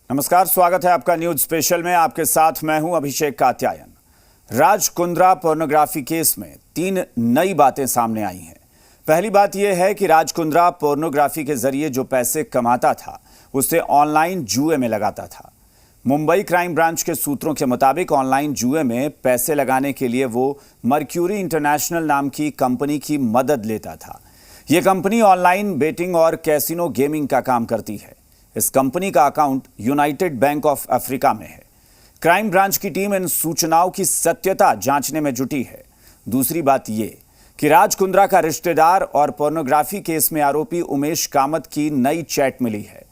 नमस्कार, स्वागत है आपका न्यूज स्पेशल में। आपके साथ मैं हूं अभिषेक कात्यायन। राज कुंद्रा पोर्नोग्राफी केस में 3 नई बातें सामने आई हैं। पहली बात यह है कि राज कुंद्रा पोर्नोग्राफी के जरिए जो पैसे कमाता था उसे ऑनलाइन जुए में लगाता था। मुंबई क्राइम ब्रांच के सूत्रों के मुताबिक ऑनलाइन जुए में पैसे लगाने के लिए वो मर्क्यूरी इंटरनेशनल नाम की कंपनी की मदद लेता था। ये कंपनी ऑनलाइन बेटिंग और कैसीनो गेमिंग का काम करती है। इस कंपनी का account United bank of Africa में है। क्राइम ब्रांच की टीम इन सूचनाओं की सत्यता जांचने में जुटी है। दूसरी बात यह कि राज कुंद्रा का रिश्तेदार और पोर्नोग्राफी केस में आरोपी उमेश कामत की नई चैट मिली है।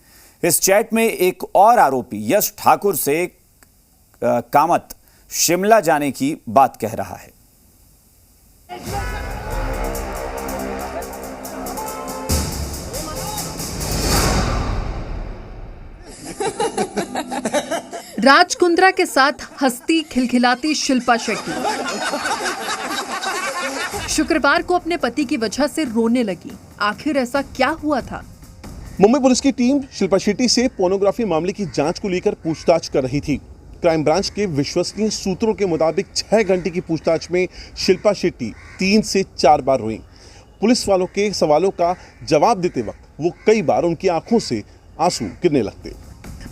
इस चैट में एक और आरोपी यश ठाकुर से कामत शिमला जाने की बात कह रहा है। राज कुंद्रा के साथ हंसती खिलखिलाती शिल्पा शेट्टी शुक्रवार को अपने पति की वजह से रोने लगी। आखिर ऐसा क्या हुआ था? मुंबई पुलिस की टीम शिल्पा शेट्टी से पोर्नोग्राफी मामले की जांच को लेकर पूछताछ कर रही थी। क्राइम ब्रांच के विश्वसनीय सूत्रों के मुताबिक 6 घंटे की पूछताछ में शिल्पा शेट्टी 3 से 4 बार रोईं। पुलिस वालों के सवालों का जवाब देते वक्त वो कई बार उनकी आंखों से आंसू गिरने लगते।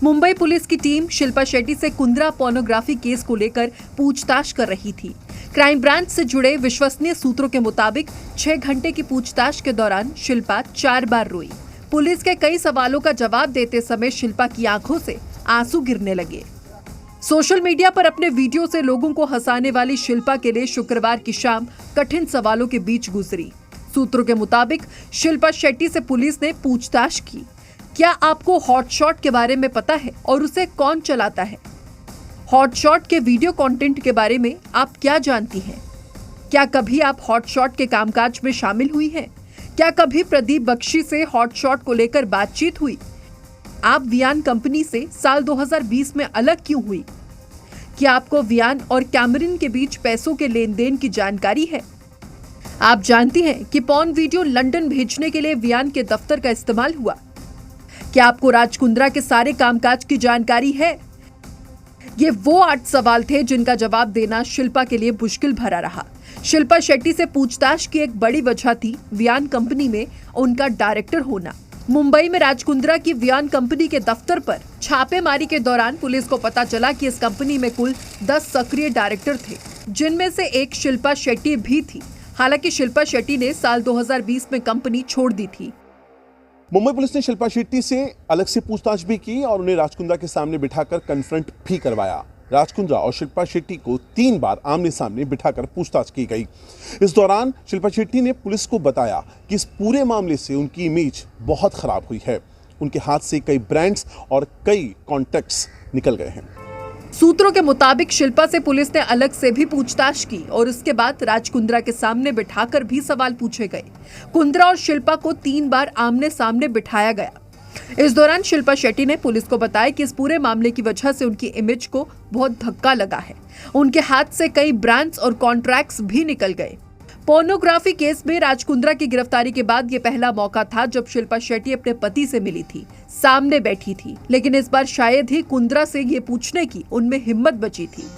मुंबई पुलिस की टीम शिल्पा शेट्टी से कुंद्रा पोर्नोग्राफी केस को लेकर पूछताछ कर रही थी। क्राइम ब्रांच से जुड़े विश्वसनीय सूत्रों के मुताबिक 6 घंटे की पूछताछ के दौरान शिल्पा 4 बार रोई। पुलिस के कई सवालों का जवाब देते समय शिल्पा की आंखों से आंसू गिरने लगे। सोशल मीडिया पर अपने वीडियो से लोगों को हंसाने वाली शिल्पा के लिए शुक्रवार की शाम कठिन सवालों के बीच गुजरी। सूत्रों के मुताबिक शिल्पा शेट्टी से पुलिस ने पूछताछ की। क्या आपको हॉटशॉट के बारे में पता है और उसे कौन चलाता है? हॉटशॉट के वीडियो कंटेंट के बारे में आप क्या जानती हैं? क्या कभी आप हॉटशॉट के कामकाज में शामिल हुई हैं? क्या कभी प्रदीप बख्शी से हॉटशॉट को लेकर बातचीत हुई? आप वियान कंपनी से साल 2020 में अलग क्यों हुई? क्या आपको वियान और कैमरिन के बीच पैसों के लेन देन की जानकारी है? आप जानती हैं कि पॉर्न वीडियो लंदन भेजने के लिए वियान के दफ्तर का इस्तेमाल हुआ? क्या आपको राज कुंद्रा के सारे कामकाज की जानकारी है? ये वो 8 सवाल थे जिनका जवाब देना शिल्पा के लिए मुश्किल भरा रहा। शिल्पा शेट्टी से पूछताछ की एक बड़ी वजह थी वियान कंपनी में उनका डायरेक्टर होना। मुंबई में राज कुंद्रा की वियान कंपनी के दफ्तर पर छापेमारी के दौरान पुलिस को पता चला कि इस कंपनी में कुल 10 सक्रिय डायरेक्टर थे, जिनमें से एक शिल्पा शेट्टी भी थी। हालांकि शिल्पा शेट्टी ने साल 2020 में कंपनी छोड़ दी थी। मुंबई पुलिस ने शिल्पा शेट्टी से अलग से पूछताछ भी की और उन्हें राज कुंद्रा के सामने बिठाकर कन्फ्रंट भी करवाया। राज कुंद्रा और शिल्पा शेट्टी को 3 बार आमने सामने बिठाकर पूछताछ की गई। इस दौरान शिल्पा शेट्टी ने पुलिस को बताया कि इस पूरे मामले से उनकी इमेज बहुत खराब हुई है। उनके हाथ से कई ब्रांड्स और कई कॉन्टैक्ट्स निकल गए हैं। सूत्रों के मुताबिक शिल्पा से पुलिस ने अलग से भी पूछताछ की और उसके बाद राज कुंद्रा के सामने बिठाकर भी सवाल पूछे गए। कुंद्रा और शिल्पा को 3 बार आमने सामने बिठाया गया। इस दौरान शिल्पा शेट्टी ने पुलिस को बताया कि इस पूरे मामले की वजह से उनकी इमेज को बहुत धक्का लगा है। उनके हाथ से कई ब्रांड्स और कॉन्ट्रैक्ट्स भी निकल गए। पोर्नोग्राफी केस में राज कुंद्रा की गिरफ्तारी के बाद ये पहला मौका था जब शिल्पा शेट्टी अपने पति से मिली थी, सामने बैठी थी। लेकिन इस बार शायद ही कुंद्रा से ये पूछने की उनमें हिम्मत बची थी।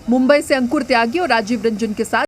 मुंबई से अंकुर त्यागी और राजीव रंजन के साथ